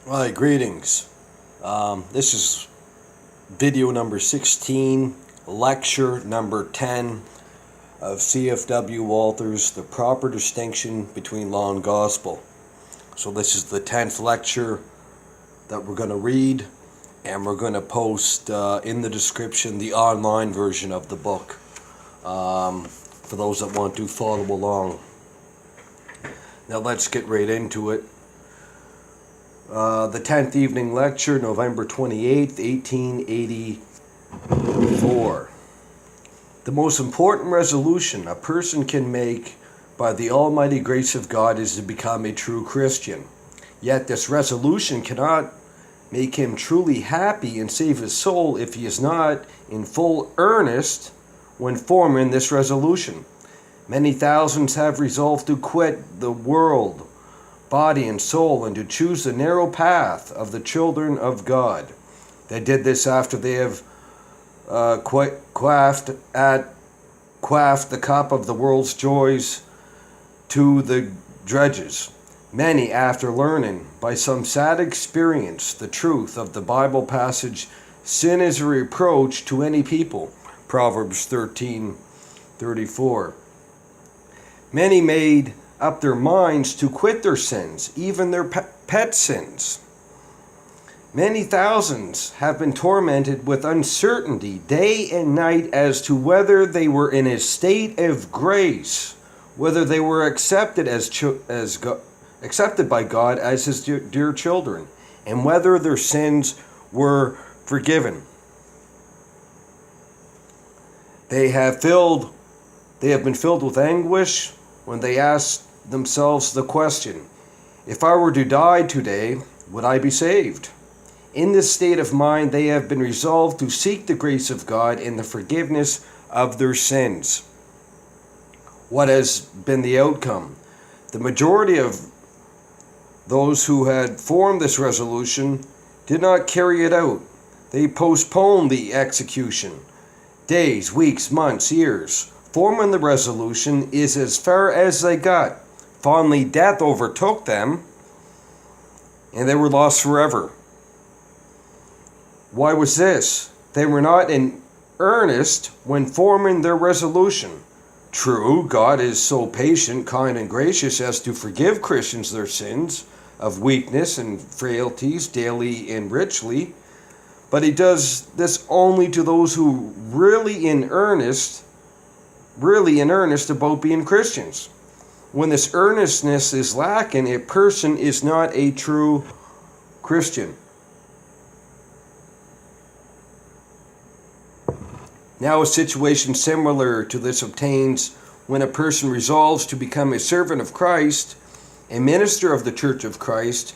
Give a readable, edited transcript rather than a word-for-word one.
Hi, greetings. This is video number 16, lecture number 10 of C.F.W. Walther's The Proper Distinction Between Law and Gospel. So this is the 10th lecture that we're going to read, and we're going to post in the description the online version of the book for those that want to follow along. Now let's get right into it. The 10th evening lecture, November 28th, 1884. The most important resolution a person can make by the almighty grace of God is to become a true Christian. Yet this resolution cannot make him truly happy and save his soul if he is not in full earnest when forming this resolution. Many thousands have resolved to quit the world, body and soul, and to choose the narrow path of the children of God. They did this after they have quaffed the cup of the world's joys to the dregs. Many, after learning by some sad experience the truth of the Bible passage, sin is a reproach to any people, Proverbs 13:34. Many made up their minds to quit their sins, even their pet sins. Many thousands have been tormented with uncertainty day and night as to whether they were in a state of grace, whether they were accepted accepted by God as His dear children, and whether their sins were forgiven. They have been filled with anguish when they ask themselves the question, if I were to die today, would I be saved? In this state of mind, they have been resolved to seek the grace of God and the forgiveness of their sins. What has been the outcome? The majority of those who had formed this resolution did not carry it out. They postponed the execution. Days, weeks, months, years. Forming the resolution is as far as they got. Finally, death overtook them, and they were lost forever. Why was this? They were not in earnest when forming their resolution. True, God is so patient, kind, and gracious as to forgive Christians their sins of weakness and frailties daily and richly, but He does this only to those who really in earnest about being Christians. When this earnestness is lacking, a person is not a true Christian. Now, a situation similar to this obtains when a person resolves to become a servant of Christ, a minister of the Church of Christ,